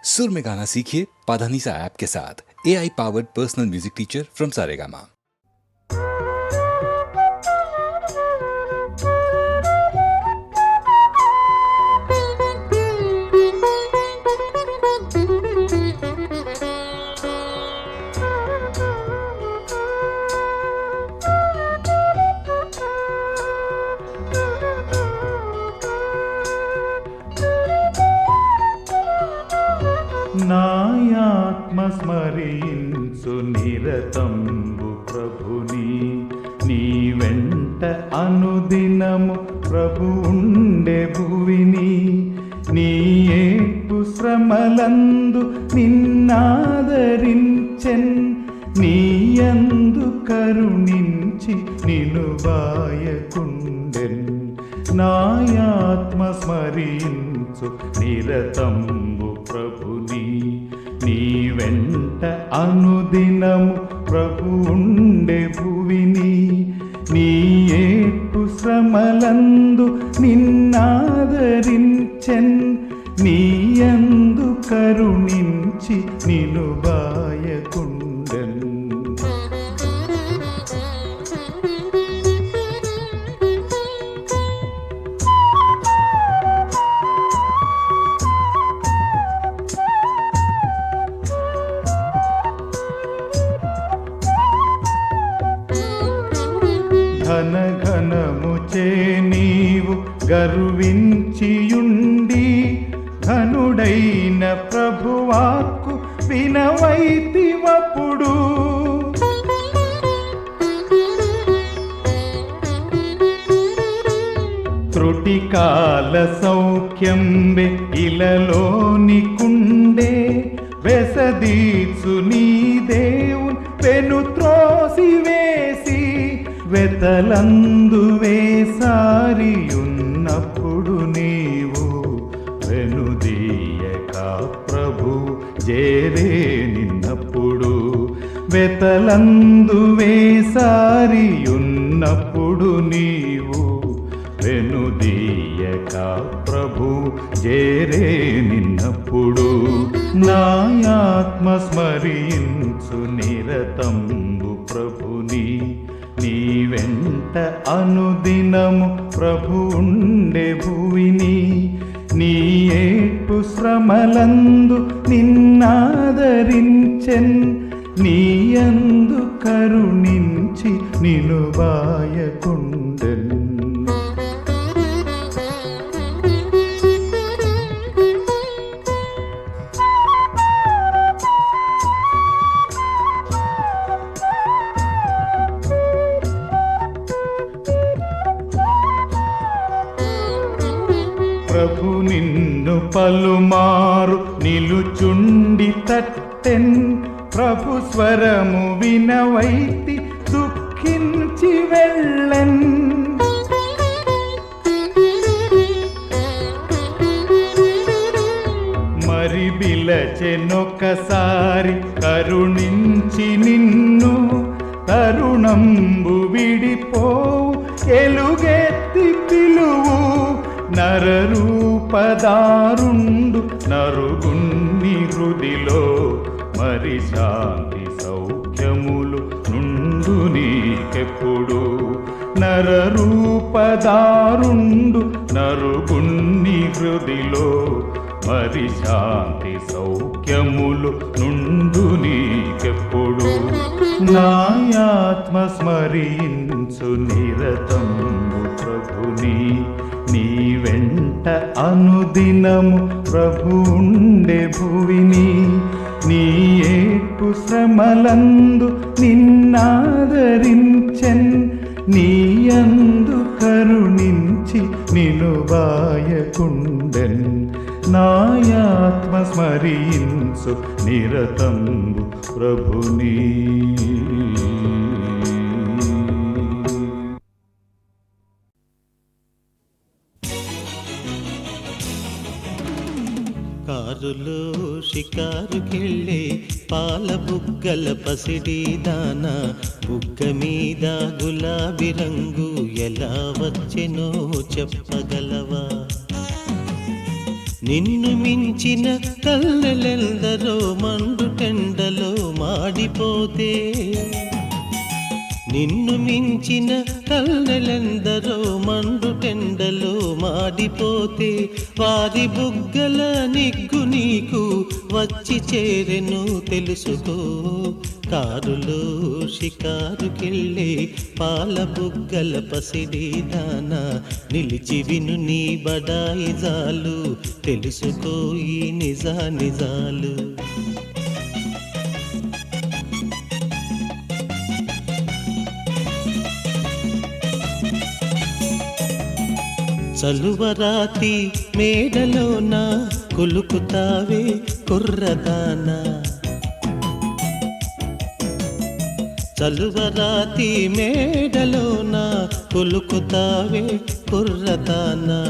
सुर में गाना सीखिए पाधानीसा ऐप के साथ। AI powered personal music teacher from Saregama. నాయాత్మ స్మరించు నిరతంబు ప్రభుని, నీ వెంట అనుదినము ప్రభు ఉండే భువిని. నీ ఏపు శ్రమలందు నిన్నాదరించెన్, నీయందు కరుణించి నిను బాయకుండెన్. నాయాత్మ స్మరించు నిరతంబు ప్రభుని, నీ వెంట అనుదినము ప్రభు ఉండే భువిని. నీ ఏపు శ్రమలందు నిన్నాదరించెన్, నీయందు కరుణించి నిను బాయకుండెన్. ఘనఘనముచే నీవు గర్వించియుండి, ఘనుడైన ప్రభువాక్కు వినవైతివప్పుడు. త్రుటికాల సౌఖ్యంబె ఇలలోనికుండే, వెసదీర్చు నీ దేవున్ పెను త్రోసివేసి. వెతలందు వేసారియున్నప్పుడు నీవు వెనుదీయక ప్రభు జేరే నిన్నప్పుడు. వెతలందు వేసారియున్నప్పుడు నీవు వెనుదీయక ప్రభు జేరే నిన్నప్పుడు. నాయాత్మ స్మరించు నిరతంబు ప్రభుని, నీ వెంట అనుదినము ప్రభు ఉండే భువిని. నీ ఏపు శ్రమలందు నిన్నాదరించెన్, నీయందు కరుణించి నిను బాయకుండెన్. ప్రభు నిన్ను పలుమారు నిలుచుండి తట్టెన్, ప్రభు స్వరము వినవైతి దుఃఖించి వెళ్ళెన్. మరి బిలచెనొకసారి కరుణించి నిన్ను, తరుణంబు విడిపోవు ఎలుగెత్తి పిలువు. నరరూపదారుండు నరుగున్ని హృదిలో, మరి శాంతి సౌఖ్యములు నుండు నీకెప్పుడు. నరరూపదారుండు నరుగున్ని హృదిలో, మరి శాంతి సౌఖ్యములు నుండు నీకెప్పుడు. నాయాత్మ స్మరించు నిరతంబు ప్రభుని, నీ వెంట అనుదినము ప్రభు ఉండే భువిని. నీ ఏపు శ్రమలందు నిన్నాదరించెన్, నీయందు కరుణించి నిను బాయకుండెన్. నాయాత్మ స్మరించు నిరతంబు ప్రభుని. కారులో షికారుకెళ్ళే పాల బుగ్గల పసిడి దాన, బుగ్గ మీద గులాబీ రంగు ఎలా వచ్చెనో చెప్పగలవా? నిన్ను మించిన కల్లెలెందరో మండు టెండలో మాడిపోతే, నిన్ను మించిన కల్లెలెందరో మండు టెండలో మాడిపోతే, వారి బుగ్గల నిగ్గు నీకు వచ్చి చేరెను తెలుసుకో. కారులో షికారుకెళ్ళే పాల బుగ్గల పసిడి దానా, నిలిచి విను నీ బడాయి జాలు, తెలుసుకో ఈ నిజాలు. చలువరాతి మేడలోన కొలుకుతావే కుర్రదానా, చలువరాతి మేడలోన కొలుకుతావే కుర్రదానా,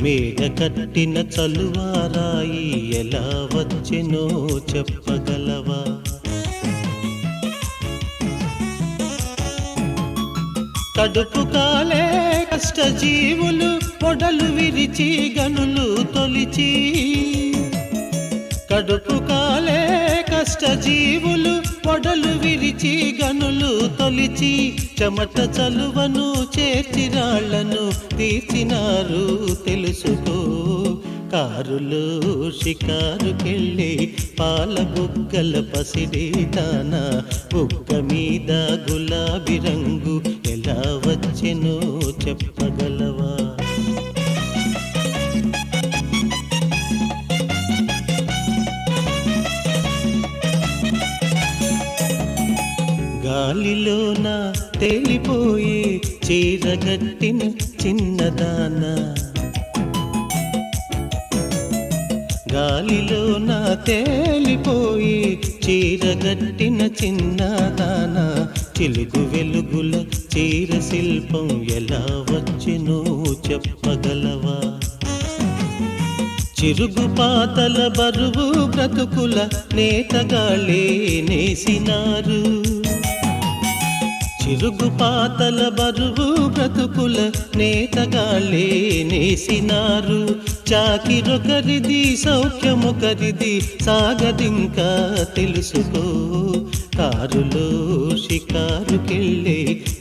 మేడ కట్టిన చలువారాయి ఎలా వచ్చెనో చెప్పగలవా. కడుపు కాలే కష్టజీవులు పొడలు విరిచి గనులు తొలిచి, కడుపు కాలే కష్టజీవులు పొడలు విరిచి గనులు తొలిచి, చెమట చలువను చేర్చిరాళ్లను తీర్చినారు తెలుసుకో. కారులో షికారుకెళ్ళే పాల బుగ్గల పసిడి దానా, బుగ్గ మీద గులాబీ రంగు ఎలా వచ్చెనో చెప్పగలవా. గాలిలోన తేలిపోయే చీరగట్టిన చిన్నదానా, గాలిలోన తేలిపోయే చీరగట్టిన చిన్నదానా, చిలుగు వెలుగుల చీర శిల్పం ఎలా వచ్చెనో చెప్పగలవా. చిరుగు పాతల బరువు బ్రతుకుల నేతగాళ్ళే నేసినారు, చిరుగు పాతల బరువు బ్రతుకుల నేతగాళ్ళే నేసినారు, చాకిరొకరిది సౌఖ్యమొకరిది సాగదింకా తెలుసుకో. కారులో షికారుకెళ్ళే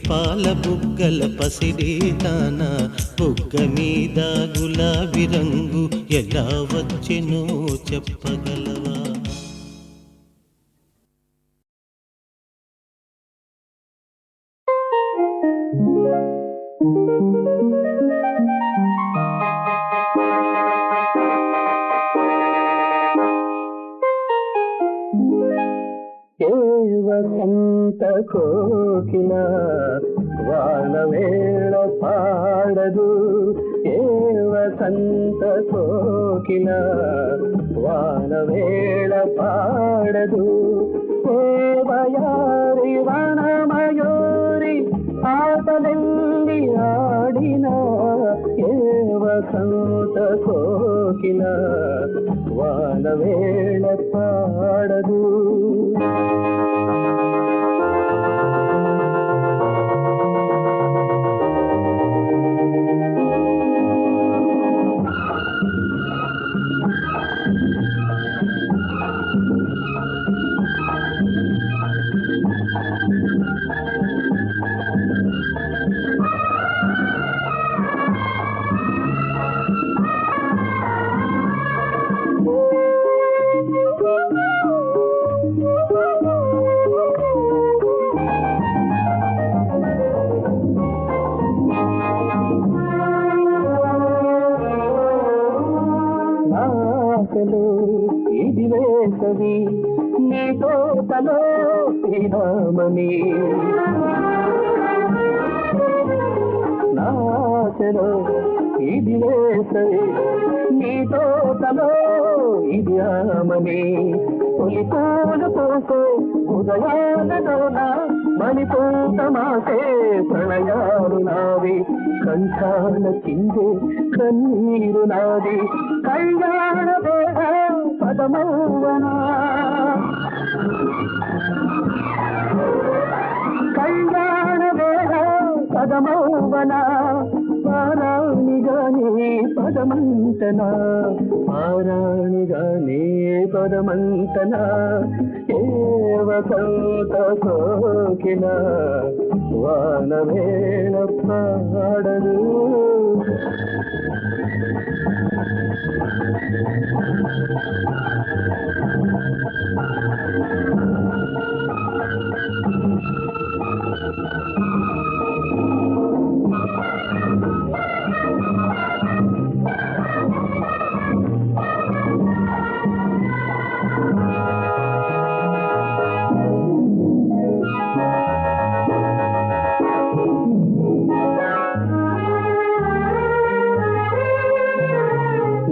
పాల బుగ్గల పసిడి దానా, బుగ్గ మీద గులాబీ రంగు ఎలా వచ్చెనో చెప్పగలవా. వసంత కోకిల వానవేళ పాడదు, ఏ వసంత కోకిల వానవేళ పాడదు, ఓ వయారి వనమయూరి ఆటలెల్లి ఆడిన, ఏ వసంత కోకిల వానవేళ పాడదు. ఇది వేసవి నీ తోటలో శ్రీరామని, నాశలో ఇది వేసవి నీ తోటలో ఇది ఆమని, తొలి పూలు పోసే ఉదయాలలోన మణిపూత మాసే ప్రణయాలు నావి, కంఠాన చిందే కన్నీరు నాది, కళ్యాణ వేళ పదమౌవనా, కళ్యాణ వేళ పదమౌవనా, పారాణిగాని పదమంతనా, మారాణిగా నీ పరమంతనా ఏ వసంత సోకిన వానవేళ పాడదు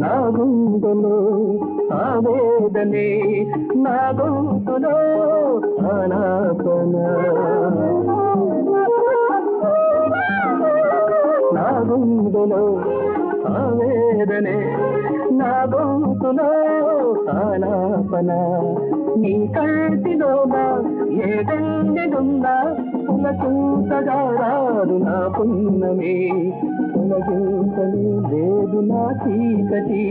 నా గుండెలో ఆవేదనే నా గొంతులో ఆలాపన నా గుండెలో ఆవేదనే నా గొంతులో ఆలాపన నీ కంటిలోనా ఏదెందున్నా పులకింతగా రాదు నా పున్నమి పులకింతని లేదు నా చీకటి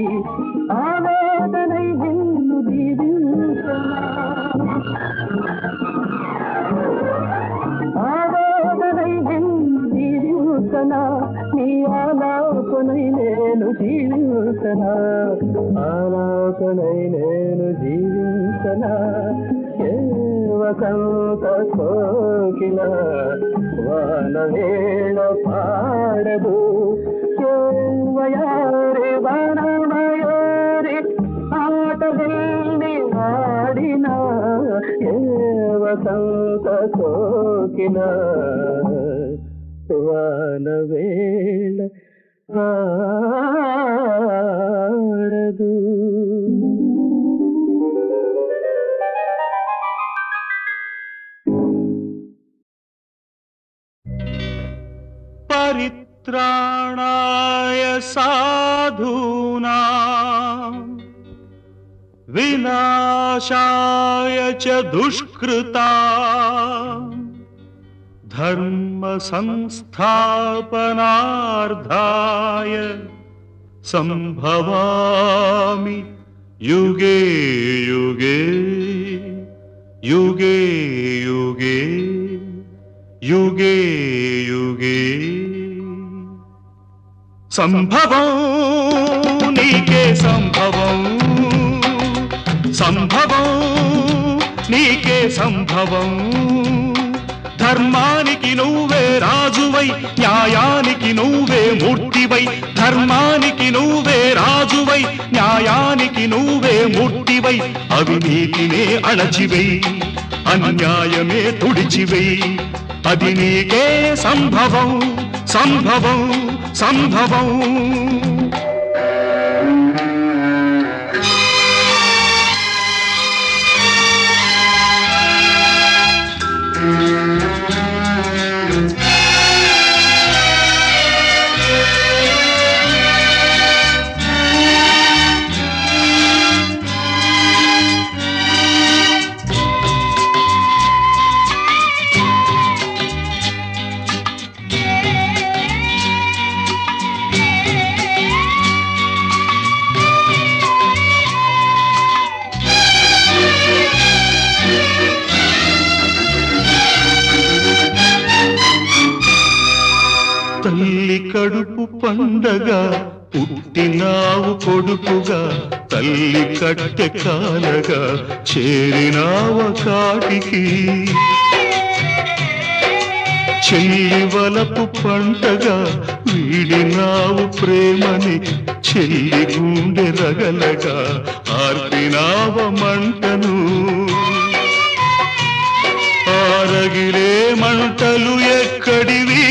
ఆవేదనై నిన్ను దీవించనా ఆవేదనై నిన్ను దీవించనా నీ ఆలాపనై నేను జీవించనా ఆలాపనై నేను జీవించనా ఏ వసంత కోకిల వానవేళ పాడదు వయారే వనమయోరే ఆటలెల్లి ఆడిన ఏ వసంత కోకిల వానవేళ పాడదు పరిత్రాణాయ సాధూనాం వినాశాయ చ దుష్కృతాం ధర్మ సంస్థాపనార్థాయ సంభవామి యుగే యుగే యుగే యుగే యుగే యుగే సంభవం నీకే సంభవం సంభవం నీకే సంభవం ధర్మానికి నువ్వే రాజువై న్యాయానికి నువ్వే మూర్తివై ధర్మానికి నువ్వే రాజువై న్యాయానికి నువ్వే మూర్తివై అవినీతినే అణచివై అన్యాయమే తుడిచివై అది నీకే సంభవం సంభవం సంభవం తల్లి కడుపు పండగ పుట్టినావు కొడుకుగా తల్లి కట్టె కాలగా చేరినావ కాటికి చెల్లి వలపు పంటగా వీడినావు ప్రేమని చెల్లి గుండె రగలగా ఆర్పినావ మంటను ఆరగిలే మంటలు ఎక్కడివి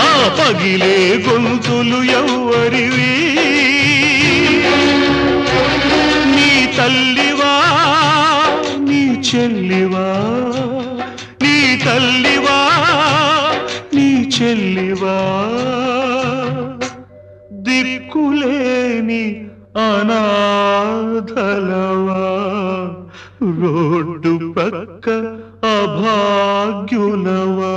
ఆ పగిలే గొంతులు ఎవ్వరివి నీ తల్లివా నీ చెల్లివా నీ తల్లివా నీ చెల్లివా దిక్కులేని అనాథలవా రోడ్డు పక్క అభాగ్యులవా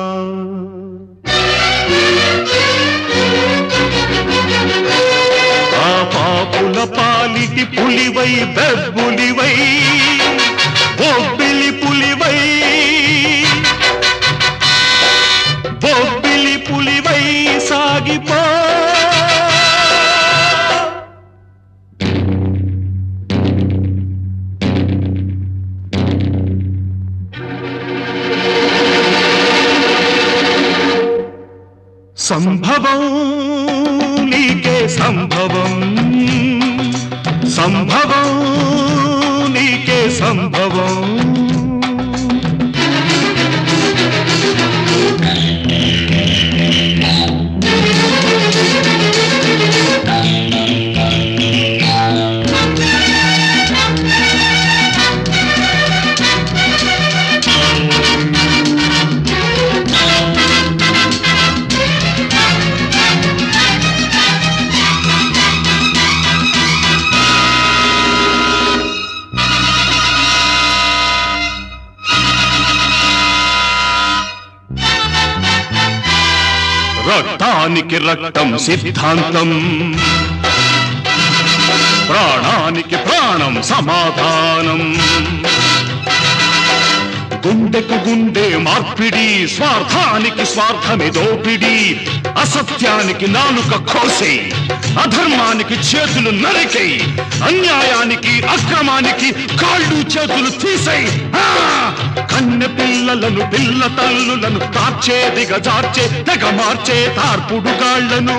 పాలిటి పులివై బెబ్బులివై బొబ్బిలి పులివై బొబ్బిలి పులివై సాగిపో సంభవం నీకే సంభవం సంభవం నీకే సంభవం రక్తానికి రక్తం సిద్ధాంతం ప్రాణానికి ప్రాణం సమాధానం గుండెకు గుండె మార్పిడి స్వార్థానికి స్వార్థమే దోపిడి అసత్యానికి నాలుక కోసే అధర్మానికి చేతులు నరికై అన్యాయానికి అక్రమానికి కాళ్ళు చేతులు తీసై కన్నె పిల్లలను పిల్ల తల్లులను తార్చే దిగజార్చే తెగ మార్చే తార్పుడు గాళ్లను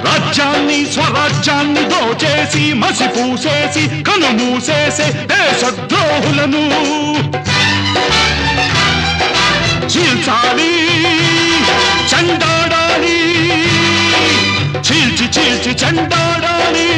రాజ్యాన్ని స్వరాజ్యాన్ని దోచేసి మసిపూసేసి కనుమూసేసే దేశద్రోహులను చీల్చాలి చండాడాలి చీల్చి చీల్చి చండాడాలి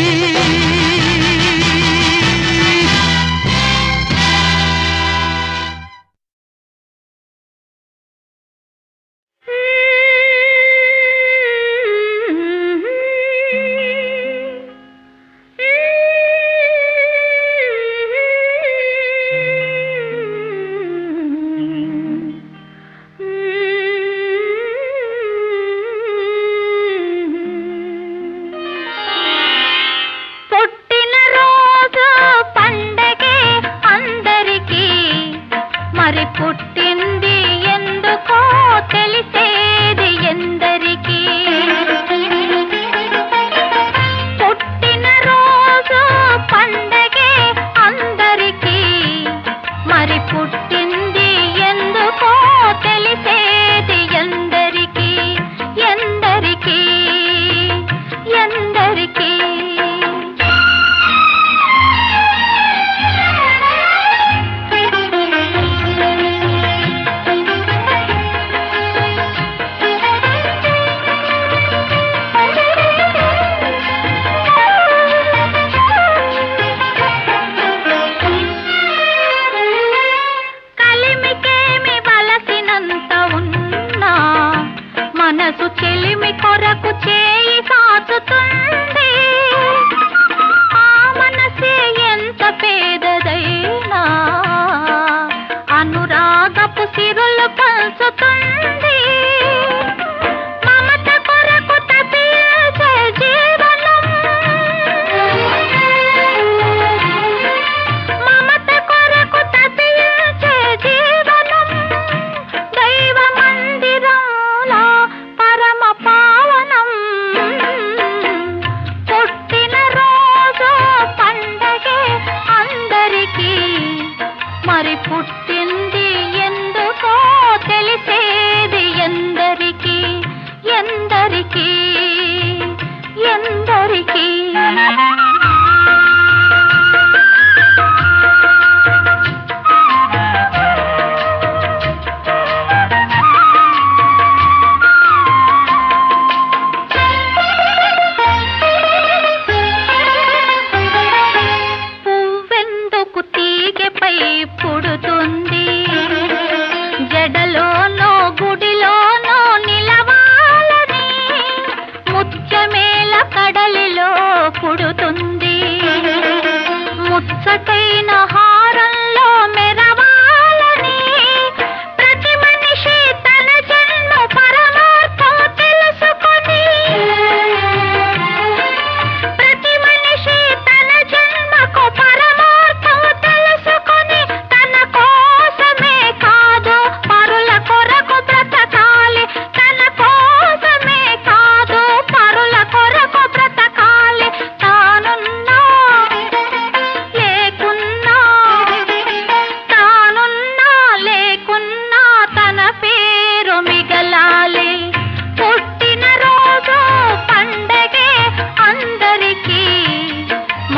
కడలిలో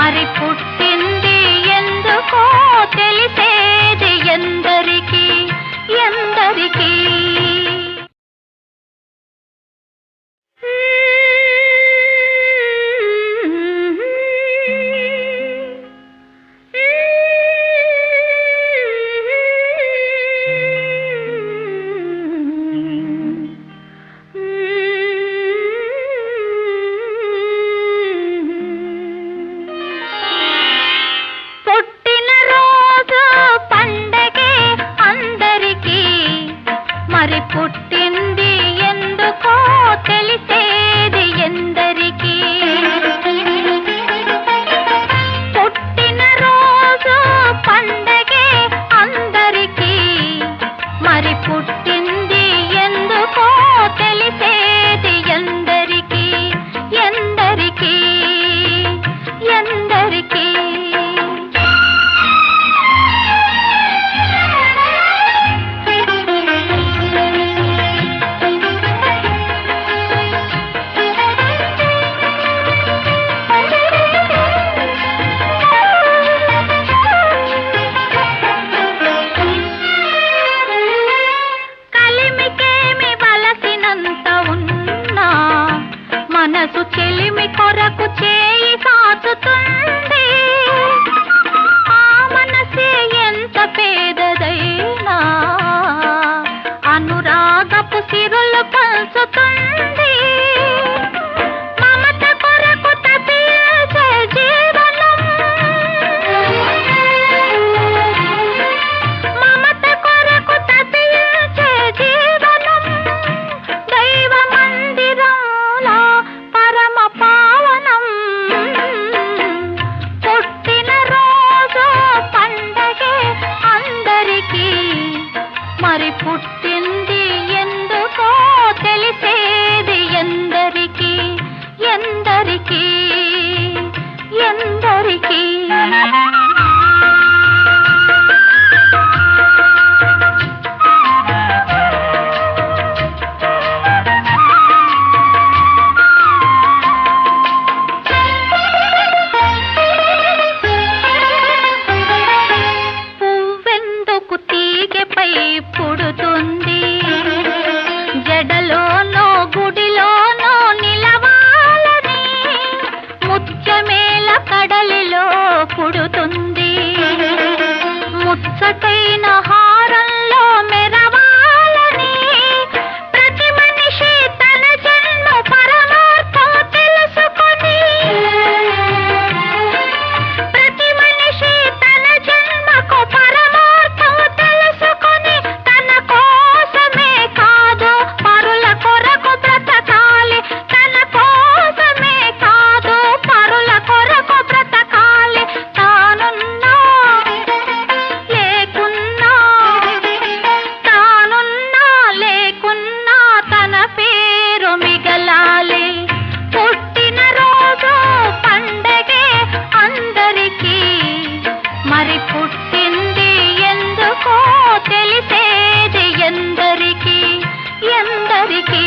మరి పుట్టింది ఎందుకో తెలిసేది ఎందరికీ ఎందరికీ. పుట్టింది ఎందుకో తెలిసేది ఎందరికీ. పుట్టిన రోజు పండగే అందరికీ, మరి పుట్టింది ఎందుకో తెలిసేది ఎందరికీ ఎందరికీ ఎందరికీ. మనసు చెలిమి కొరకు చేయి కాచుతుంది. ఆ మనసే ఎంత పేదదైనా అనురాగపు సిరులు పంచుతుంది. మమత కొరకు తపించే జీవనం, మమత కొరకు తపించే జీవనం దైవ మందిరంలో పరమ పావనం. పుట్టిన రోజు పండగే అందరికీ, మరి పుట్టింది ఎందుకో తెలిసేది ఎందరికీ ఎందరికీ ఎందరికీ. పువ్వెందుకు తీగెపై పుడుతుంది, జడలోనో గుడిలోనో నిలవాలని ముత్యమేల కడలిలో పుడుతుంది. ముచ్చటైన హారంలో మెరవాలని ప్రతి మనిషి తన జన్మ పరమార్థం తెలుసుకొని, ప్రతి మనిషి తన జన్మకు పరమార్థం తెలుసుకొని తన కోసమే కాదు పరుల కొరకు బ్రతకాలి. తన కోసమే కాదు పరుల కొరకు బ్రతకాలి. తానున్నా లేకున్నా, తానున్నా లేకున్నా తన పేరు మిగలాలి. పుట్టిన రోజు పండగే అందరికీ, మరి పుట్టింది ఎందుకో తెలిసేది ఎందరికీ ఎందరికీ.